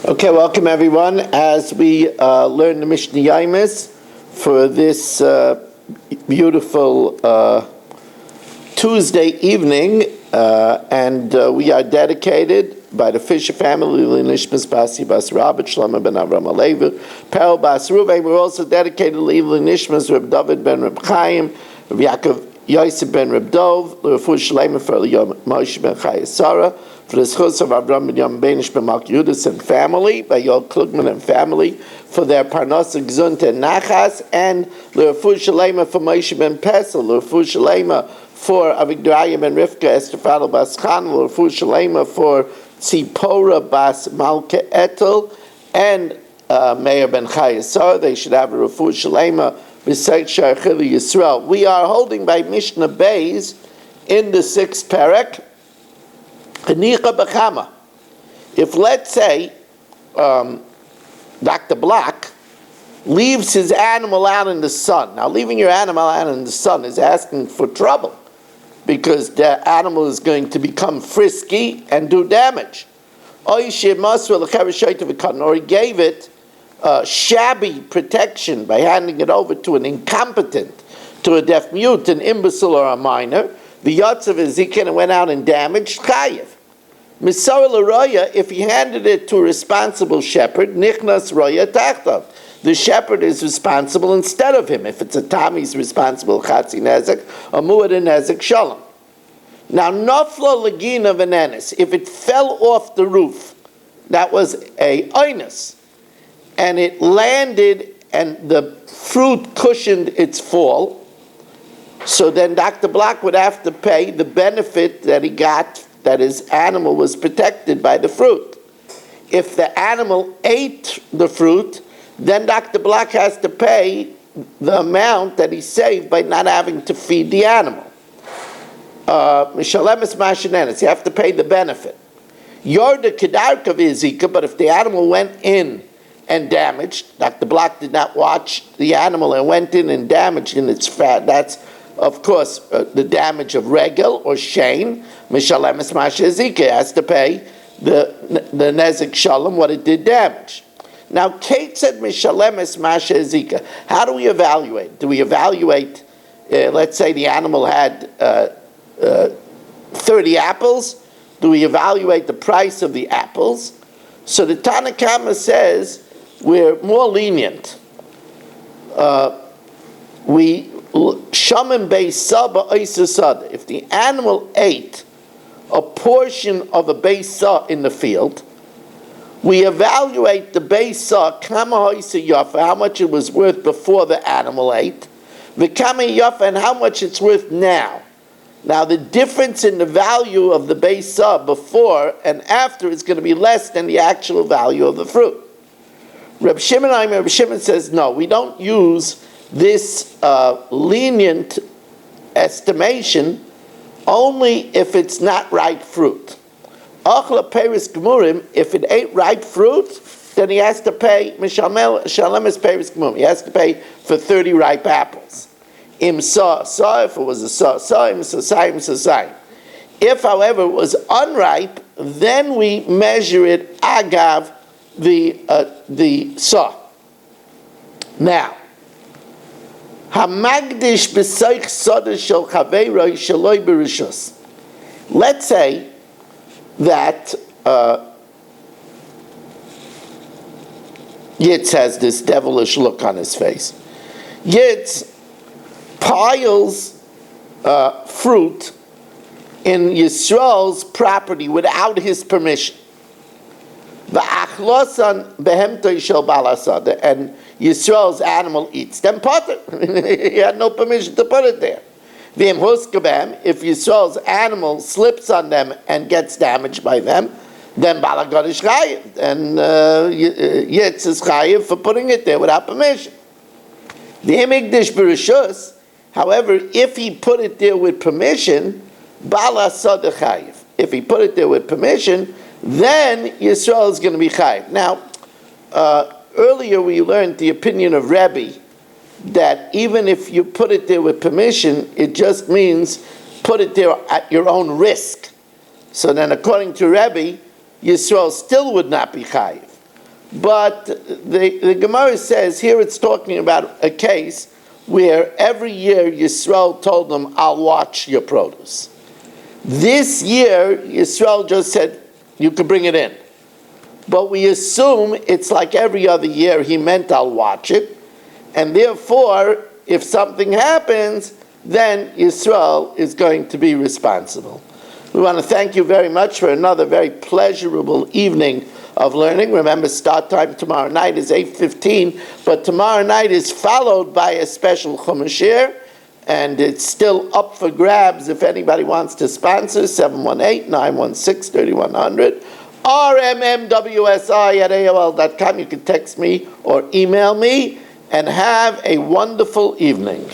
Okay, welcome everyone as we learn the Mishna Yomis for this beautiful Tuesday evening, and we are dedicated by the Fisher family, Nishmas Basi Bas Rabbi Shlomo ben Avram Alevi, Perel Bas Ruvain. We're also dedicated to Nishmas Reb David ben Reb Chaim, Reb Yaakov Yosef ben Reb Dov, Refu Shalema for Moshe ben Chaya Sarah, for the schus of Avram ben Yom Benish ben Malk Yudis and family, by Yol Klugman and family, for their Parnas Gzunt and Nachas, and Refu Shalema for Moshe ben Pesel, Refu Shalema for Avigdoraya ben Rivka Estefano bas Chan, Refu Shalema for Tzipora bas Malka Etel, and Meir ben Chaya Sarah. They should have a Refu Shalema. We are holding by Mishna Beis in the 6th parak. If, let's say, Dr. Black leaves his animal out in the sun. Now, leaving your animal out in the sun is asking for trouble because the animal is going to become frisky and do damage. Or he gave it shabby protection by handing it over to an incompetent, to a deaf mute, an imbecile or a minor. The yotzav ezikin and went out and damaged chayiv. Misar l'roya, if he handed it to a responsible shepherd, nichnas roya tachtav. The shepherd is responsible instead of him. If it's a tam, he's responsible chatzi nezek, a muad nezek shalom. Now nafla lagina venenis. If it fell off the roof, that was a oinus, and it landed and the fruit cushioned its fall, so then Dr. Black would have to pay the benefit that he got, that his animal was protected by the fruit. If the animal ate the fruit, then Dr. Black has to pay the amount that he saved by not having to feed the animal. Mishalemis mashenenes, you have to pay the benefit. Yorda kedarka v'izika, but if the animal went in and damaged, Dr. Black did not watch the animal and went in and damaged in its fat, that's of course the damage of regel or shame. Mishalemis mashezika has to pay the nezek shalom, what it did damage. Now Kate said Mishalemis mashezika. How do we evaluate? Do we evaluate, let's say the animal had 30 apples, do we evaluate the price of the apples? So the Tanakama says we're more lenient. We shamim beisaba oisasada. If the animal ate a portion of a beisa in the field, we evaluate the beisa kama hoisa yafa, how much it was worth before the animal ate, the kama yafa, and how much it's worth now. Now the difference in the value of the beisa before and after is going to be less than the actual value of the fruit. Reb Shimon says, no, we don't use this lenient estimation only if it's not ripe fruit. Achla peris gemurim, if it ate ripe fruit, then he has to pay, shalemis peris gemurim, he has to pay for 30 ripe apples. Im sa, if it was a sa, im sa. If, however, it was unripe, then we measure it agav the sa. Now, hamagdish b'soich soda shel chaveiroi sheloi b'rishus. Let's say that Yitz has this devilish look on his face. Yitz piles fruit in Yisrael's property without his permission. And Yisrael's animal eats them potter. He had no permission to put it there. If Yisrael's animal slips on them and gets damaged by them, then Balagad is chayiv, and Yitz is chayiv for putting it there without permission. The Himigdish Bereshus, however, if he put it there with permission, Bala Sada chayiv. If he put it there with permission, then Yisrael is going to be chayiv. Now, earlier we learned the opinion of Rebbe that even if you put it there with permission, it just means put it there at your own risk. So then according to Rebbe, Yisrael still would not be chayiv. But the Gemara says, here it's talking about a case where every year Yisrael told them, I'll watch your produce. This year, Yisrael just said, you can bring it in. But we assume it's like every other year, he meant I'll watch it. And therefore, if something happens, then Yisrael is going to be responsible. We want to thank you very much for another very pleasurable evening of learning. Remember, start time tomorrow night is 8:15, but tomorrow night is followed by a special Chumash shir, and it's still up for grabs if anybody wants to sponsor, 718-916-3100, rmmwsi@aol.com. You can text me or email me, and have a wonderful evening.